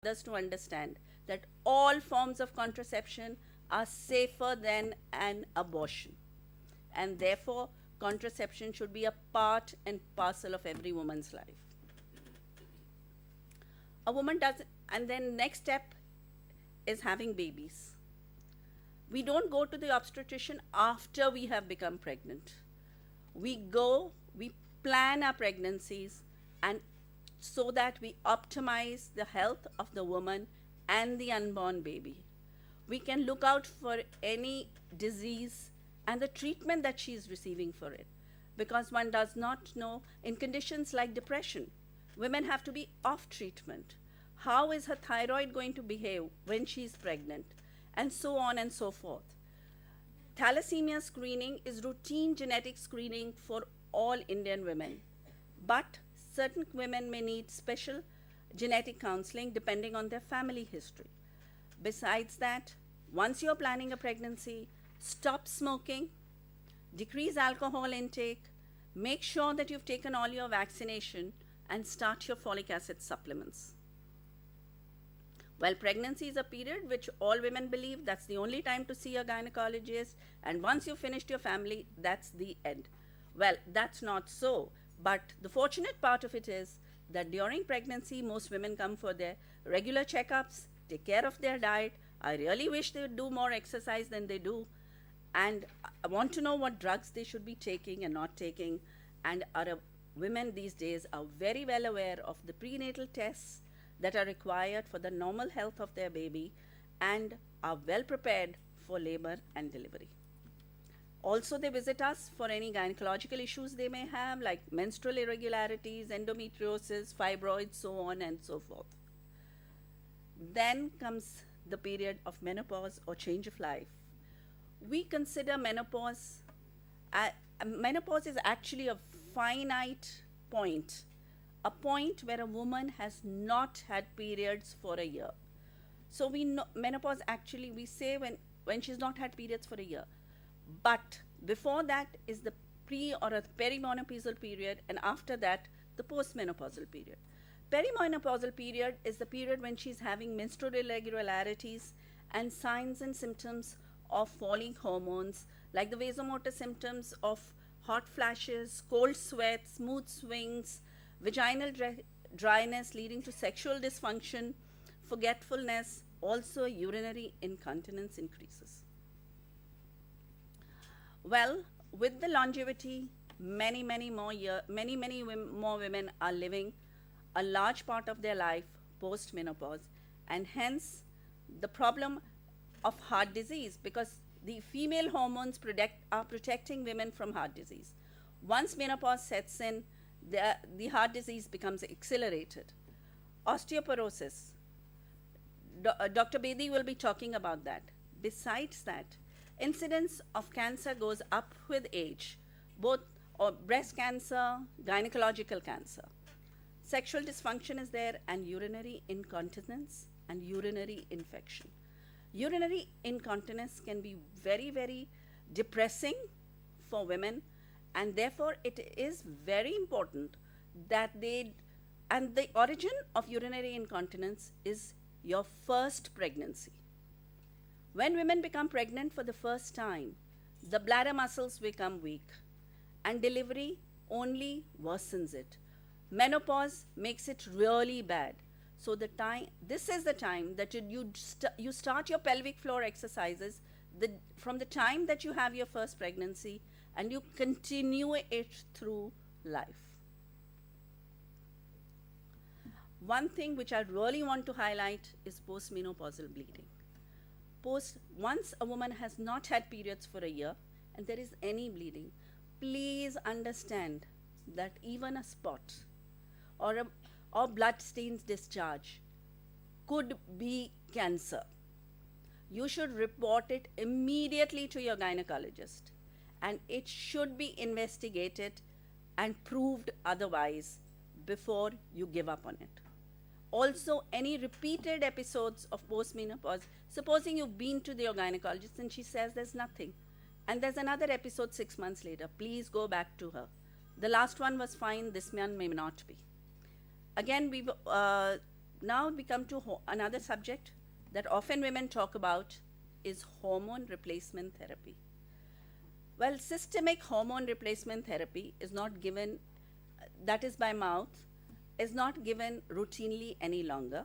mothers to understand that all forms of contraception are safer than an abortion. And therefore, contraception should be a part and parcel of every woman's life. A woman does, and then next step is having babies. We don't go to the obstetrician after we have become pregnant. We plan our pregnancies, and so that we optimize the health of the woman and the unborn baby. We can look out for any disease and the treatment that she is receiving for it. Because one does not know, in conditions like depression, women have to be off treatment. How is her thyroid going to behave when she is pregnant? And so on and so forth. Thalassemia screening is routine genetic screening for all Indian women, but certain women may need special genetic counseling depending on their family history. Besides that, once you're planning a pregnancy, stop smoking, decrease alcohol intake, make sure that you've taken all your vaccination, and start your folic acid supplements. Well, pregnancy is a period which all women believe that's the only time to see a gynecologist, and once you've finished your family, that's the end. Well, that's not so. But the fortunate part of it is that during pregnancy, most women come for their regular checkups, take care of their diet. I really wish they would do more exercise than they do. And I want to know what drugs they should be taking and not taking. And our women these days are very well aware of the prenatal tests that are required for the normal health of their baby and are well prepared for labor and delivery. Also, they visit us for any gynecological issues they may have, like menstrual irregularities, endometriosis, fibroids, so on and so forth. Then comes the period of menopause or change of life. We consider menopause is actually a finite point, a point where a woman has not had periods for a year. So we know menopause actually we say when she's not had periods for a year. But before that is the pre or a perimenopausal period, and after that the postmenopausal period. Perimenopausal period is the period when she's having menstrual irregularities and signs and symptoms of falling hormones, like the vasomotor symptoms of hot flashes, cold sweats, mood swings, vaginal dryness leading to sexual dysfunction, forgetfulness, also urinary incontinence increases. Well, with the longevity, many more women are living a large part of their life post menopause, and hence the problem of heart disease, because the female hormones are protecting women from heart disease. Once menopause sets in, the heart disease becomes accelerated. Osteoporosis. Dr. Bedi will be talking about that. Besides that, incidence of cancer goes up with age, both or breast cancer, gynecological cancer. Sexual dysfunction is there, and urinary incontinence and urinary infection. Urinary incontinence can be very, very depressing for women, and therefore it is very important that and the origin of urinary incontinence is your first pregnancy. When women become pregnant for the first time, the bladder muscles become weak, and delivery only worsens it. Menopause makes it really bad. So this is the time that you start your pelvic floor exercises from the time that you have your first pregnancy, and you continue it through life. One thing which I really want to highlight is postmenopausal bleeding. Once a woman has not had periods for a year and there is any bleeding, please understand that even a spot or blood stains discharge could be cancer. You should report it immediately to your gynecologist, and it should be investigated and proved otherwise before you give up on it. Also, any repeated episodes of postmenopause, supposing you've been to your gynecologist and she says there's nothing, and there's another episode 6 months later, please go back to her. The last one was fine, this one may not be. Again, now we come to another subject that often women talk about is hormone replacement therapy. Well, systemic hormone replacement therapy is not given, that is by mouth, is not given routinely any longer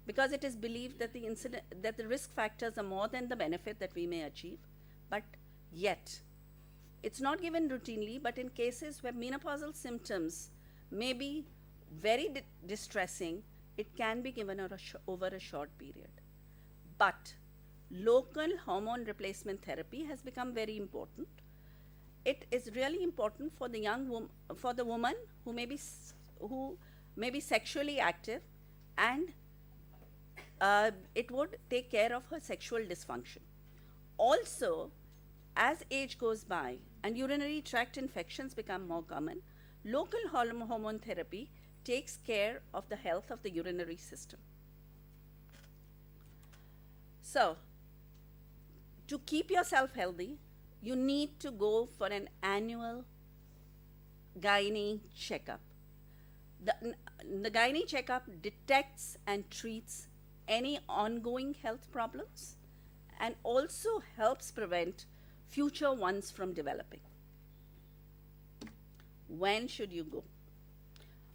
because it is believed that the risk factors are more than the benefit that we may achieve. But yet, it's not given routinely, but in cases where menopausal symptoms may be very distressing, it can be given over a short period. But local hormone replacement therapy has become very important. It is really important for the for the woman who may be sexually active, and it would take care of her sexual dysfunction. Also, as age goes by and urinary tract infections become more common, local hormone therapy takes care of the health of the urinary system. So, to keep yourself healthy, you need to go for an annual gynae checkup. The gynae checkup detects and treats any ongoing health problems and also helps prevent future ones from developing. When should you go?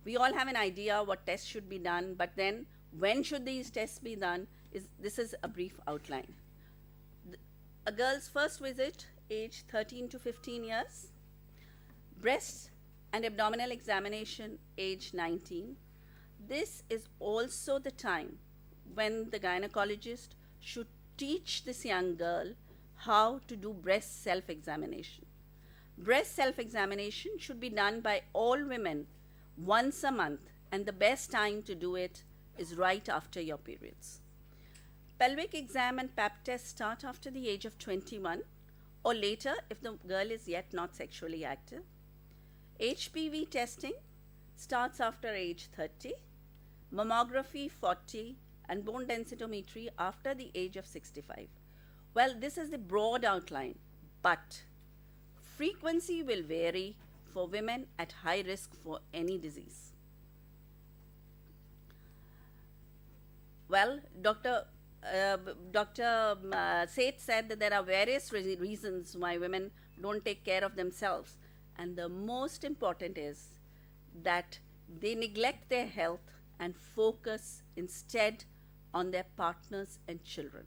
We all have an idea what tests should be done, but then when should these tests be done? This is a brief outline. A girl's first visit, age 13 to 15 years. Breast and abdominal examination, age 19. This is also the time when the gynecologist should teach this young girl how to do breast self-examination. Breast self-examination should be done by all women once a month, and the best time to do it is right after your periods. Pelvic exam and pap test start after the age of 21 or later if the girl is yet not sexually active. HPV testing starts after age 30, mammography 40, and bone densitometry after the age of 65. Well, this is the broad outline, but frequency will vary for women at high risk for any disease. Well, Dr. Seth said that there are various reasons why women don't take care of themselves, and the most important is that they neglect their health and focus instead on their partners and children.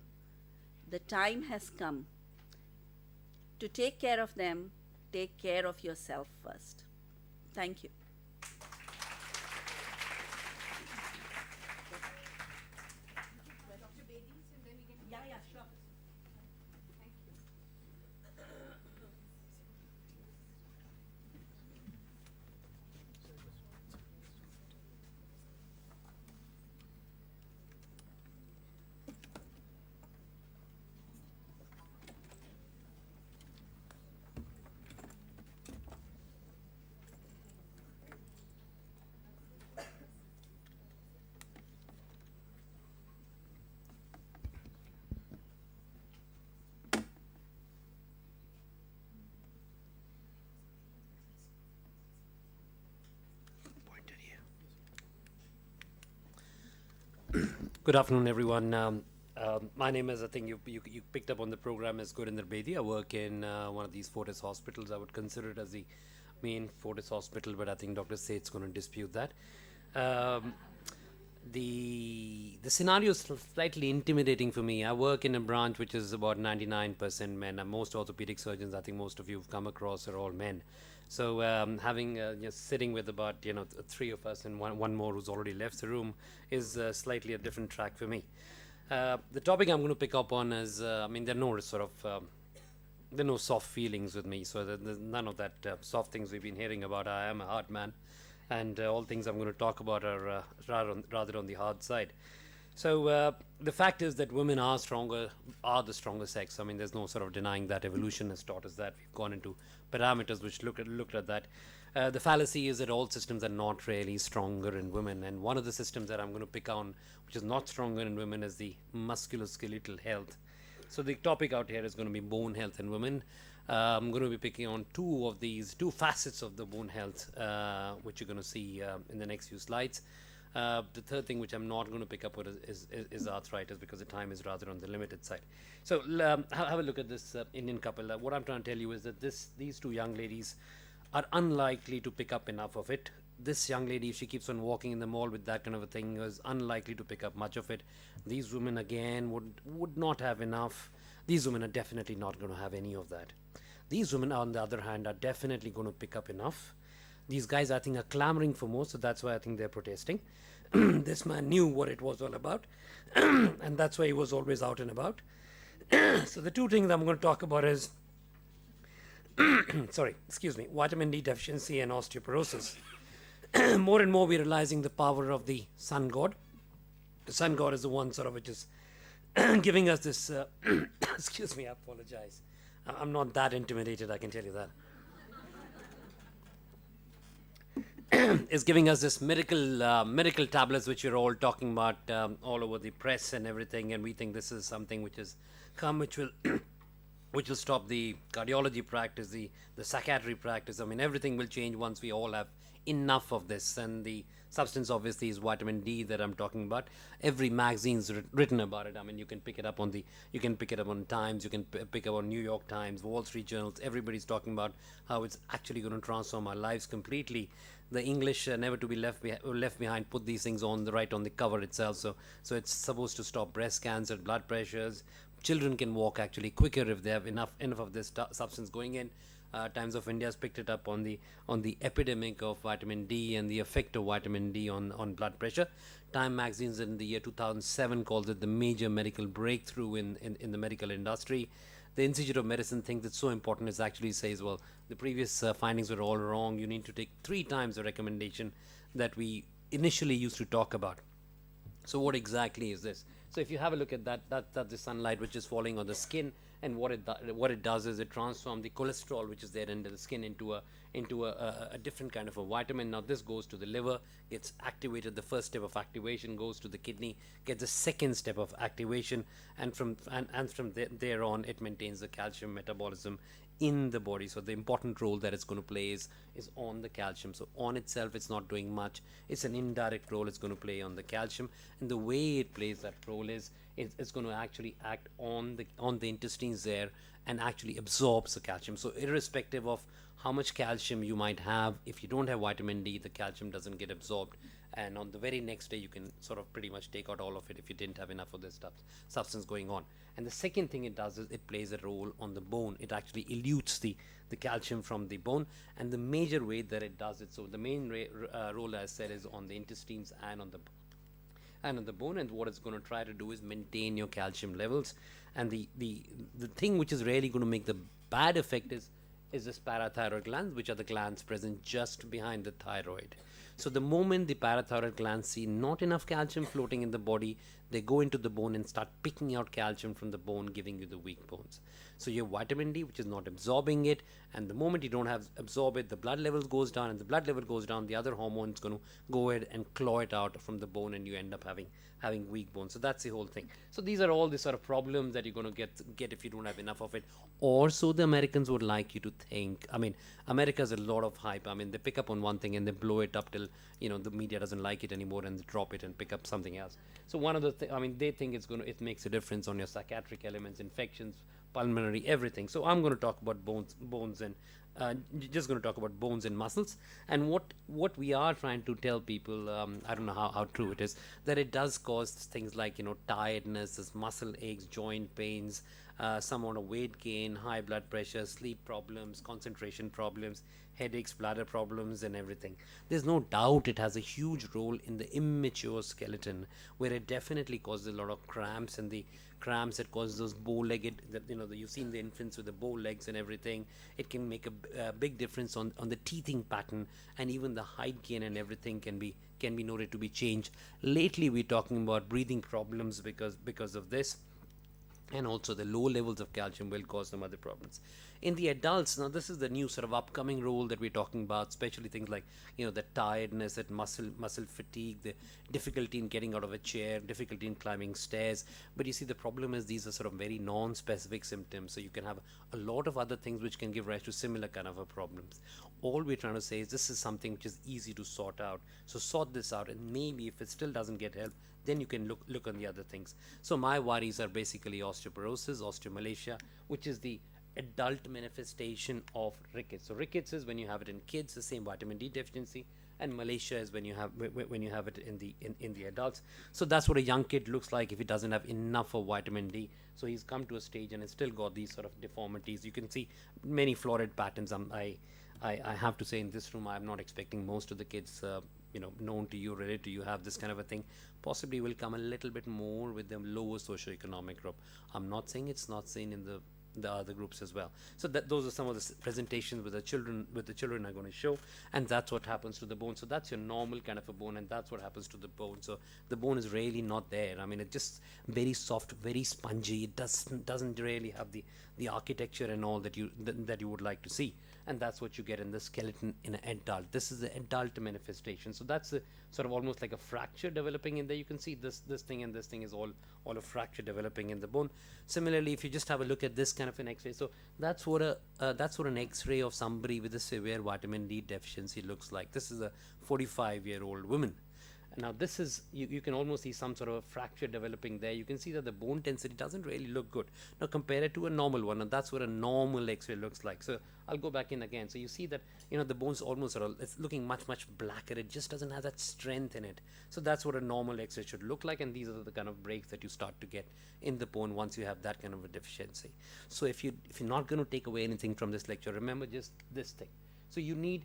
The time has come to take care of them. Take care of yourself first. Thank you. Yeah, sure. Thank you. Good afternoon, everyone. My name is, I think you picked up on the program, is Gurinder Bedi. I work in one of these Fortis hospitals. I would consider it as the main Fortis hospital, but I think Dr. Seth's going to dispute that. The scenario is slightly intimidating for me. I work in a branch which is about 99% men. And most orthopedic surgeons, I think most of you have come across, are all men. So having just sitting with about three of us and one more who's already left the room is slightly a different track for me. The topic I'm going to pick up on is, there are no sort of there are no soft feelings with me. So there's none of that soft things we've been hearing about. I am a hard man, and all things I'm going to talk about are rather on the hard side. So the fact is that women are the stronger sex. There's no sort of denying that. Evolution has taught us that. We've gone into parameters which looked at that. The fallacy is that all systems are not really stronger in women, and one of the systems that I'm going to pick on, which is not stronger in women, is the musculoskeletal health. So the topic out here is going to be bone health in women. I'm going to be picking on two facets of the bone health, which you're going to see in the next few slides. The third thing which I'm not going to pick up with is arthritis, because the time is rather on the limited side. So have a look at this Indian couple. What I'm trying to tell you is that these two young ladies are unlikely to pick up enough of it. This young lady, if she keeps on walking in the mall with that kind of a thing, is unlikely to pick up much of it. These women again would not have enough. These women are definitely not going to have any of that. These women, on the other hand, are definitely going to pick up enough. These guys, I think, are clamoring for more, so that's why I think they're protesting. This man knew what it was all about, and that's why he was always out and about. So the two things I'm going to talk about is, vitamin D deficiency and osteoporosis. More and more we're realizing the power of the sun god. The sun god is the one sort of which is giving us this, excuse me, I apologize. I'm not that intimidated, I can tell you that. Is giving us this miracle tablets which you're all talking about all over the press and everything, and we think this is something which has come, which will which will stop the cardiology practice, the psychiatry practice. I mean, everything will change once we all have enough of this. And the substance obviously is vitamin D that I'm talking about. Every magazine's written about it. I mean, you can pick it up on Times, you can pick up on New York Times, Wall Street Journals. Everybody's talking about how it's actually going to transform our lives completely. The English, never to be left behind, put these things on the cover itself. So it's supposed to stop breast cancer, blood pressures. Children can walk actually quicker if they have enough of this substance going in. Times of India has picked it up on the epidemic of vitamin D and the effect of vitamin D on blood pressure. Time magazines in the year 2007 called it the major medical breakthrough in the medical industry. The Institute of Medicine thinks it's so important, it actually says, well, the previous findings were all wrong. You need to take 3 times the recommendation that we initially used to talk about. So what exactly is this? So if you have a look at that's the sunlight which is falling on the skin, and what it does is it transforms the cholesterol which is there under the skin into a different kind of a vitamin. Now this goes to the liver, gets activated. The first step of activation goes to the kidney, gets the second step of activation, and from there on it maintains the calcium metabolism in the body. So the important role that it's going to play is on the calcium. So on itself it's not doing much. It's an indirect role it's going to play on the calcium, and the way it plays that role is it's going to actually act on the intestines there and actually absorbs the calcium. So irrespective of how much calcium you might have, if you don't have vitamin D, the calcium doesn't get absorbed, and on the very next day you can sort of pretty much take out all of it if you didn't have enough of this substance going on. And the second thing it does is it plays a role on the bone. It actually elutes the calcium from the bone, and the major way that it does it, so the main role, as I said, is on the intestines and on the bone. And what it's going to try to do is maintain your calcium levels. And the thing which is really going to make the bad effect is this parathyroid glands, which are the glands present just behind the thyroid. So the moment the parathyroid glands see not enough calcium floating in the body, they go into the bone and start picking out calcium from the bone, giving you the weak bones. So you have vitamin D, which is not absorbing it, and the moment you don't have absorb it, the blood levels goes down, and the blood level goes down, the other hormone is going to go ahead and claw it out from the bone, and you end up having weak bones. So that's the whole thing. So these are all the sort of problems that you're going to get if you don't have enough of it, or so the Americans would like you to think. I mean, America's a lot of hype. I mean, they pick up on one thing and they blow it up till the media doesn't like it anymore, and they drop it and pick up something else. So one of the they think it makes a difference on your psychiatric elements, infections, pulmonary, everything. So I'm going to talk about bones and just going to talk about bones and muscles. And what we are trying to tell people, I don't know how true it is, that it does cause things like tiredness, muscle aches, joint pains, some amount of weight gain, high blood pressure, sleep problems, concentration problems, headaches, bladder problems, and everything. There's no doubt it has a huge role in the immature skeleton, where it definitely causes a lot of cramps, and the cramps that cause those bow-legged, you've seen the infants with the bow legs and everything. It can make a big difference on the teething pattern, and even the height gain and everything can be noted to be changed. Lately we're talking about breathing problems because of this. and also the low levels of calcium will cause some other problems in the adults. Now this is the new sort of upcoming role that we're talking about, especially things like the tiredness, that muscle fatigue, the difficulty in getting out of a chair, difficulty in climbing stairs. But you see, the problem is these are sort of very non-specific symptoms, so you can have a lot of other things which can give rise to similar kind of a problems. All we're trying to say is this is something which is easy to sort out, so sort this out, and maybe if it still doesn't get help, then you can look on the other things. So my worries are basically osteoporosis, osteomalacia, which is the adult manifestation of rickets. So rickets is when you have it in kids, the same vitamin D deficiency, and malacia is when you have it in the adults. So that's what a young kid looks like if he doesn't have enough of vitamin D. So he's come to a stage and has still got these sort of deformities. You can see many florid patterns. I have to say, in this room, I'm not expecting most of the kids known to you, related to you, have this kind of a thing. Possibly will come a little bit more with the lower socioeconomic group. I'm not saying it's not seen in the other groups as well. So those are some of the presentations with the children are going to show, and that's what happens to the bone. So that's your normal kind of a bone, and that's what happens to the bone. So the bone is really not there. I mean, it's just very soft, very spongy. It doesn't really have the architecture and all that you would like to see, and that's what you get in the skeleton in an adult. This is the adult manifestation. So that's a sort of almost like a fracture developing in there. You can see this thing and this thing is all a fracture developing in the bone. Similarly, if you just have a look at this kind of an X-ray, so that's what an X-ray of somebody with a severe vitamin D deficiency looks like. This is a 45-year-old woman. Now this is, you can almost see some sort of a fracture developing there. You can see that the bone density doesn't really look good. Now compare it to a normal one, and that's what a normal X-ray looks like. So I'll go back in again. So you see that the bone's almost sort of, it's looking much blacker. It just doesn't have that strength in it. So that's what a normal X-ray should look like, and these are the kind of breaks that you start to get in the bone once you have that kind of a deficiency. So if you're not going to take away anything from this lecture, remember just this thing. So you need,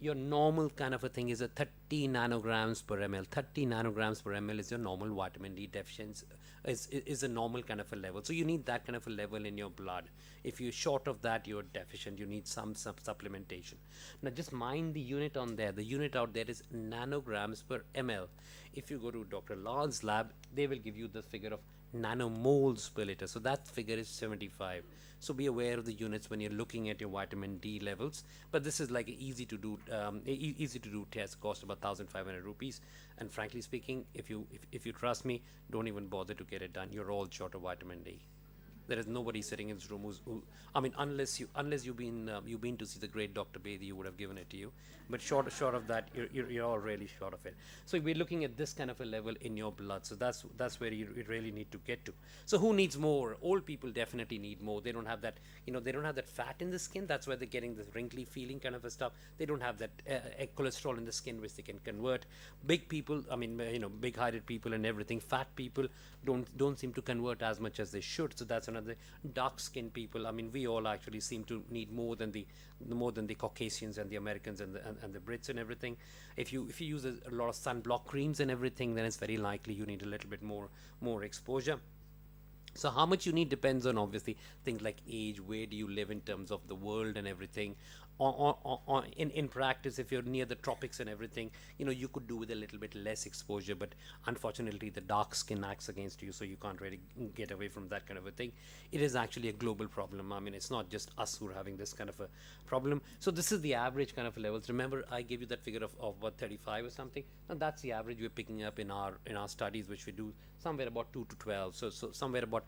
your normal kind of a thing is a 30 nanograms per ml. 30 nanograms per ml is your normal vitamin D deficiency, is a normal kind of a level. So you need that kind of a level in your blood. If you're short of that, you're deficient. You need some supplementation. Now just mind the unit on there. The unit out there is nanograms per ml. If you go to Dr. Law's lab, they will give you the figure of nanomoles per liter. So that figure is 75. So be aware of the units when you're looking at your vitamin D levels. But this is like an easy to do test, cost about 1,500 rupees. And frankly speaking, if you trust me, don't even bother to get it done. You're all short of vitamin D. There is nobody sitting in this room who I mean, unless you've been to see the great Dr. Bedi, you would have given it to you. But short of that, you're all really short of it. So we're looking at this kind of a level in your blood. So that's where you really need to get to. So who needs more? Old people definitely need more. They don't have that, they don't have that fat in the skin. That's why they're getting this wrinkly feeling kind of a stuff. They don't have that cholesterol in the skin which they can convert. Big people, I mean, big-hearted people and everything. Fat people don't seem to convert as much as they should. So that's another. Dark-skinned people, I mean, we all actually seem to need more than the Caucasians and the Americans and the Brits and everything. If you use a lot of sunblock creams and everything, then it's very likely you need a little bit more exposure. So how much you need depends on obviously things like age, where do you live in terms of the world and everything. In practice, if you're near the tropics and everything, you could do with a little bit less exposure, but unfortunately the dark skin acts against you, so you can't really get away from that kind of a thing. It is actually a global problem. I mean, it's not just us who are having this kind of a problem. So this is the average kind of levels. Remember, I gave you that figure of what, 35 or something. Now that's the average we're picking up in our studies, which we do somewhere about 2 to 12. So somewhere about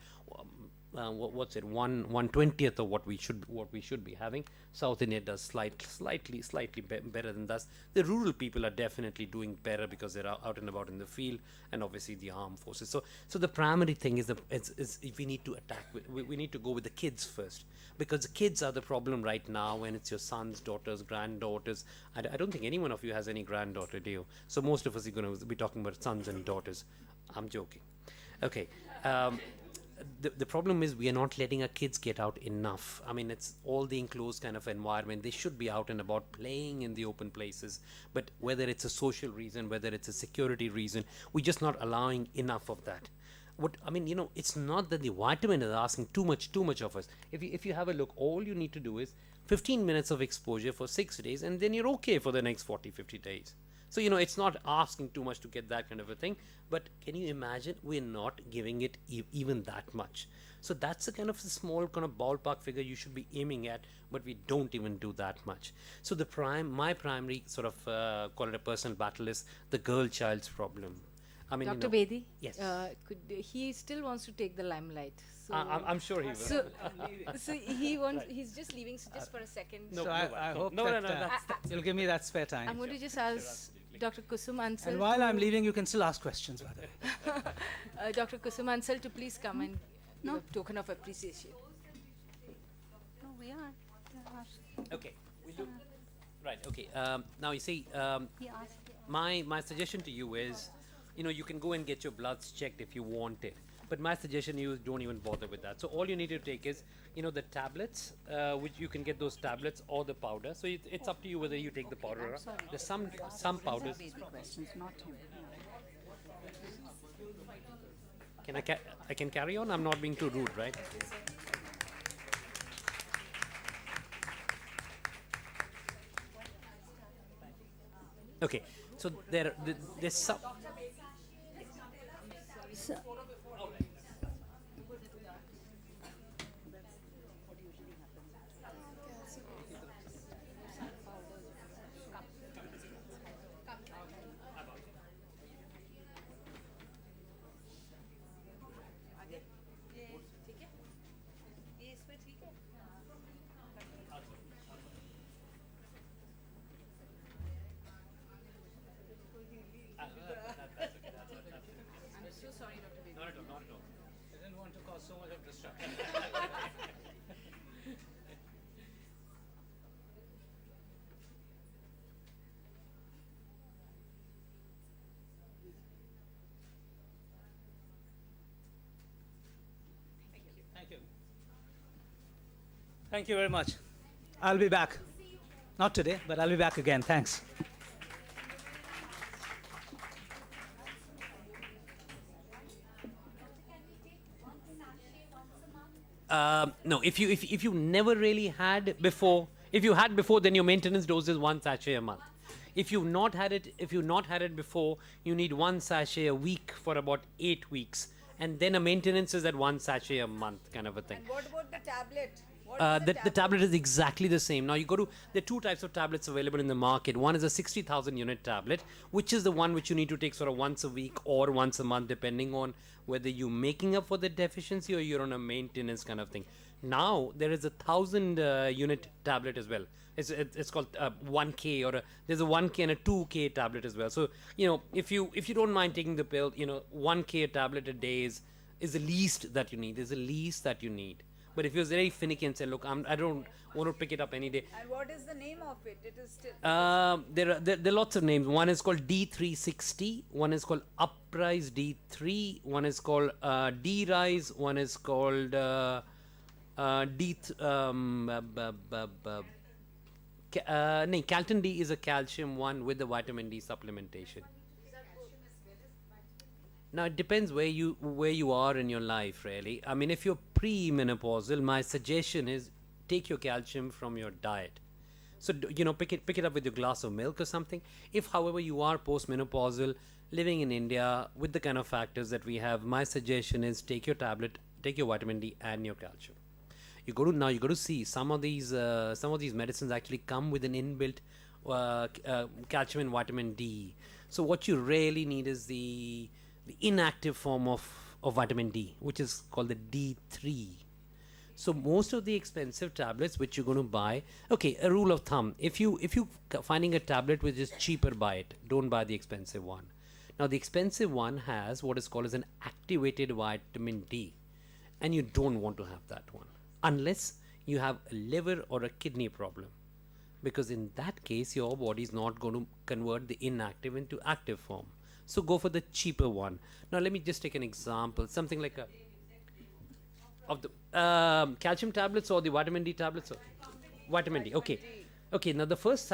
what's it, 1/20th of what we should be having. South India does slightly better than us. The rural people are definitely doing better because they're out and about in the field, and obviously the armed forces. So the primary thing is if we need to attack, we need to go with the kids first, because the kids are the problem right now, and it's your sons, daughters, granddaughters. I don't think any one of you has any granddaughter, do you? So most of us are going to be talking about sons and daughters. I'm joking. Okay. The problem is we are not letting our kids get out enough. I mean, it's all the enclosed kind of environment. They should be out and about playing in the open places. But whether it's a social reason, whether it's a security reason, we're just not allowing enough of that. It's not that the vitamin is asking too much of us. If you have a look, all you need to do is 15 minutes of exposure for 6 days, and then you're okay for the next 40-50 days. So, you know, it's not asking too much to get that kind of a thing. But can you imagine we're not giving it even that much? So that's the kind of small kind of ballpark figure you should be aiming at, but we don't even do that much. So my primary sort of call it a personal battle is the girl child's problem. I mean, Dr. you know, Bedi, yes. he still wants to take the limelight. So, I'm sure he will. so he's just leaving. So just for a second, No, So I hope no, that no, that's you'll give me that spare time. I'm going to just ask Dr. Kusum Ansal. And while I'm leaving, you can still ask questions, by the way. Dr. Kusum Ansal to please come and give a token of appreciation. No, we are. okay. We do. Right. Okay. Now you see, He asked. my suggestion to you is, you know, you can go and get your bloods checked if you want it. But my suggestion, you don't even bother with that. So all you need to take is, you know, the tablets, which you can get those tablets or the powder. So it's up to you whether you take the powder or not. There's some powders. Questions, not him. Can I can carry on? I'm not being too rude, right? Okay. So there's some. I'm so sorry, Dr. Bedi. Not at all. Not at all. I didn't want to cause so much of disruption. Thank you. Thank you very much. I'll be back. Not today, but I'll be back again. Thanks. No, if you never really had before, if you had before, then your maintenance dose is 1 sachet a month. If you've not had it before, you need 1 sachet a week for about 8 weeks, and then a maintenance is at 1 sachet a month, kind of a thing. What about the tablet? The tablet is exactly the same. Now there are two types of tablets available in the market. One is a 60,000 unit tablet, which is the one which you need to take sort of once a week or once a month, depending on whether you're making up for the deficiency or you're on a maintenance kind of thing. Now there is a 1,000 unit tablet as well. It's called 1K, or there's a 1K and a 2K tablet as well. So, you know, if you don't mind taking the pill, you know, 1K tablet a day is the least that you need. Is the least that you need. But if you're very finicky and say, look, I don't want to pick it up any day. And what is the name of it? It is still. There are lots of names. One is called D360. One is called Uprise D3. One is called D-Rise. One is called Calton D is a calcium one with the vitamin D supplementation. Now it depends where you are in your life, really. I mean, if you're pre-menopausal, my suggestion is take your calcium from your diet. So you know, pick it up with your glass of milk or something. If, however, you are post-menopausal, living in India with the kind of factors that we have, my suggestion is take your tablet, take your vitamin D and your calcium. You go to see some of these medicines actually come with an inbuilt calcium and vitamin D. So what you really need is the inactive form of vitamin D, which is called the D3. So most of the expensive tablets which you're going to buy, okay, a rule of thumb, if you finding a tablet which is cheaper, buy it. Don't buy the expensive one. Now the expensive one has what is called as an activated vitamin D, and you don't want to have that one unless you have a liver or a kidney problem, because in that case your body is not going to convert the inactive into active form. So go for the cheaper one. Now let me just take an example, something like of the calcium tablets or the vitamin D tablets. Or vitamin D. Okay. Now the first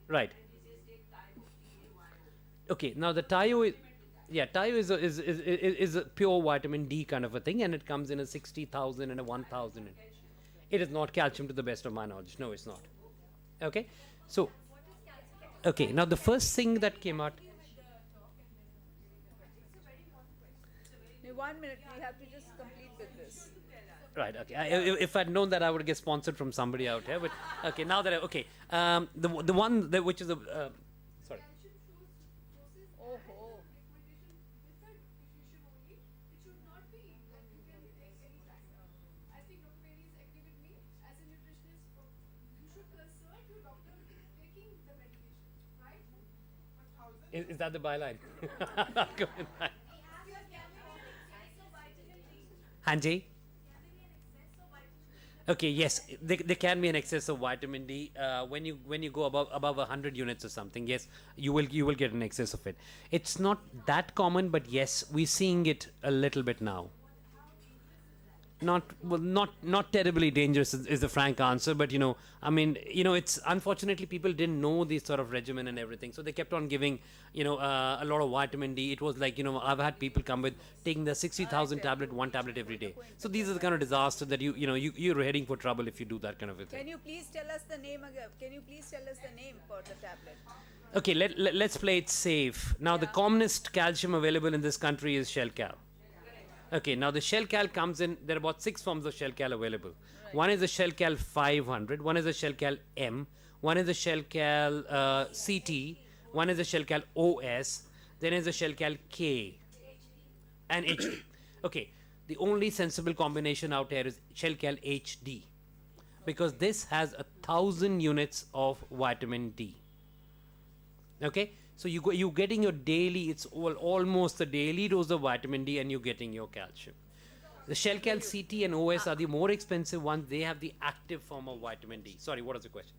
right. Okay. Now the Tayo is a pure vitamin D kind of a thing, and it comes in a 60,000 and a 1,000. It is not calcium to the best of my knowledge. No, it's not. Okay, so okay, now the first thing that came out. In 1 minute, we have to just complete with this. Right. Okay. If I'd known that, I would get sponsored from somebody out here. But okay, now that okay, the one that which is the sorry. Oh, ho. Is that the byline? Go ahead. Hanji? Okay, yes, there can be an excess of vitamin D when you go above 100 units or something. Yes, you will get an excess of it. It's not that common, but yes, we're seeing it a little bit now. Not terribly dangerous is the frank answer, but I mean, it's unfortunately people didn't know this sort of regimen and everything, so they kept on giving a lot of vitamin D. It was like I've had people come with taking the 60,000 tablet, one tablet every day. So these are the kind of disasters that you're heading for trouble if you do that kind of a thing. Can you please tell us the name again? Can you please tell us the name for the tablet? Okay, let's play it safe. Now the commonest calcium available in this country is Shell Cal. Okay, now the Shell Cal comes in, there are about 6 forms of Shell Cal available. Right. One is the Shell Cal 500, one is the Shell Cal M, one is the Shell Cal CT, one is the Shell Cal OS, then is the Shell Cal K and HD. Okay, the only sensible combination out here is Shell Cal HD because this has 1,000 units of vitamin D. Okay, so you're getting your daily, it's almost a daily dose of vitamin D and you're getting your calcium. The Shell Cal CT and OS are the more expensive ones. They have the active form of vitamin D. Sorry, what is the question?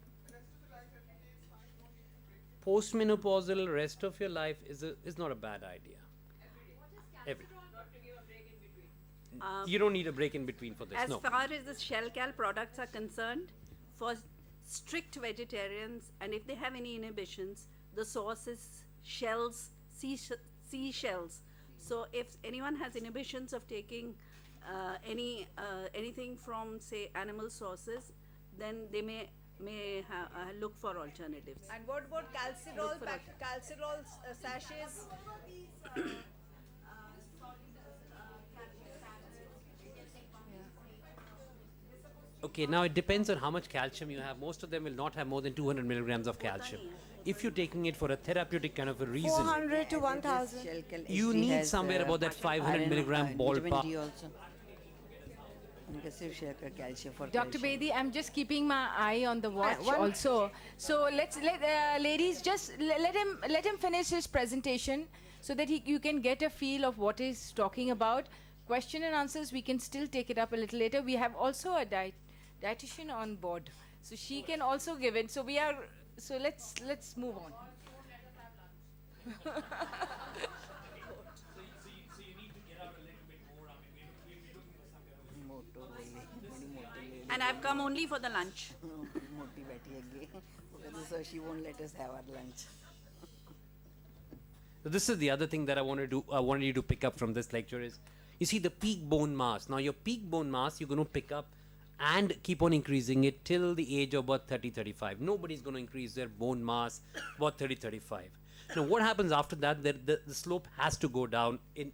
Postmenopausal rest of your life is not a bad idea. Every. You don't need a break in between for this. As No. far as the Shell Cal products are concerned, for strict vegetarians, and if they have any inhibitions, the source is shells, seashells. So if anyone has inhibitions of taking anything from say animal sources, then they may look for alternatives. And what about calcidol, calcidol sachets? Okay, now it depends on how much calcium you have. Most of them will not have more than 200 milligrams of calcium. If you're taking it for a therapeutic kind of a reason, 400 to 1000. you need somewhere about that 500 milligram ballpark. Also. उनका सिर्फ share कर calcium for Dr. calcium. Bedi, I'm just keeping my eye on the watch also. So let ladies just let him finish his presentation so that you can get a feel of what he's talking about. Question and answers we can still take it up a little later. We have also a dietitian on board, so she can also give it. So let's move on. And I've come only for the lunch. मोटी बैठी है so she won't let us have our lunch. So this is the other thing that I wanted you to pick up from this lecture is, you see the peak bone mass. Now your peak bone mass you're going to pick up and keep on increasing it till the age of about 30-35. Nobody's going to increase their bone mass about 30-35. Now what happens after that? The slope has to go down in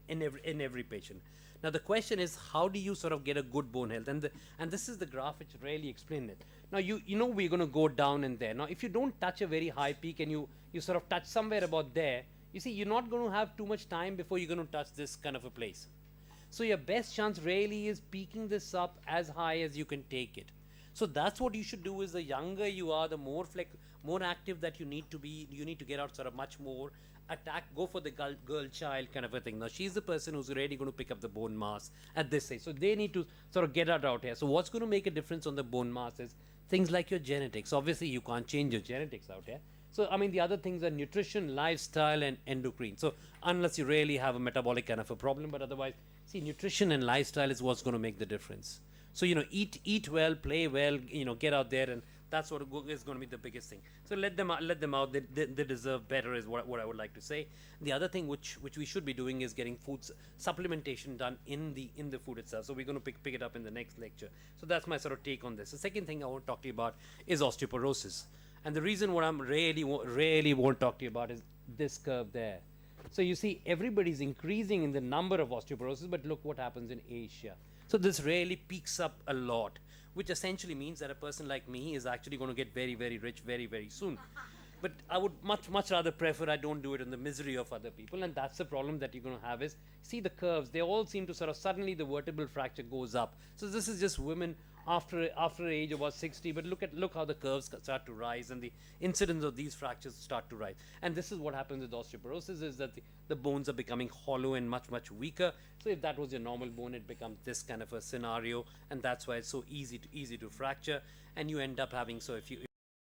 every patient. Now the question is, how do you sort of get a good bone health? And this is the graph which really explains it. Now you know we're going to go down in there. Now if you don't touch a very high peak and you sort of touch somewhere about there, you see you're not going to have too much time before you're going to touch this kind of a place. So your best chance really is peaking this up as high as you can take it. So that's what you should do. Is the younger you are, the more more active that you need to be. You need to get out sort of much more. Go for the girl child kind of a thing. Now she's the person who's really going to pick up the bone mass at this age. So they need to sort of get out here. So what's going to make a difference on the bone mass is things like your genetics. Obviously you can't change your genetics out here. So I mean the other things are nutrition, lifestyle and endocrine. So unless you really have a metabolic kind of a problem, but otherwise, see, nutrition and lifestyle is what's going to make the difference. So eat well, play well, get out there, and that's what is going to be the biggest thing. So let them out. They deserve better is what I would like to say. The other thing which we should be doing is getting foods supplementation done in the food itself. So we're going to pick it up in the next lecture. So that's my sort of take on this. The second thing I want to talk to you about is osteoporosis. And the reason what I'm really won't talk to you about is this curve there. So you see, everybody's increasing in the number of osteoporosis, but look what happens in Asia. So this really peaks up a lot, which essentially means that a person like me is actually going to get very, very rich very soon. But I would much rather prefer I don't do it in the misery of other people, and that's the problem that you're going to have is, see the curves, they all seem to sort of suddenly the vertebral fracture goes up. So this is just women after age about 60, but look how the curves start to rise and the incidence of these fractures start to rise. And this is what happens with osteoporosis, is that the bones are becoming hollow and much weaker. So if that was your normal bone, it becomes this kind of a scenario, and that's why it's so easy to fracture, and you end up having, so if you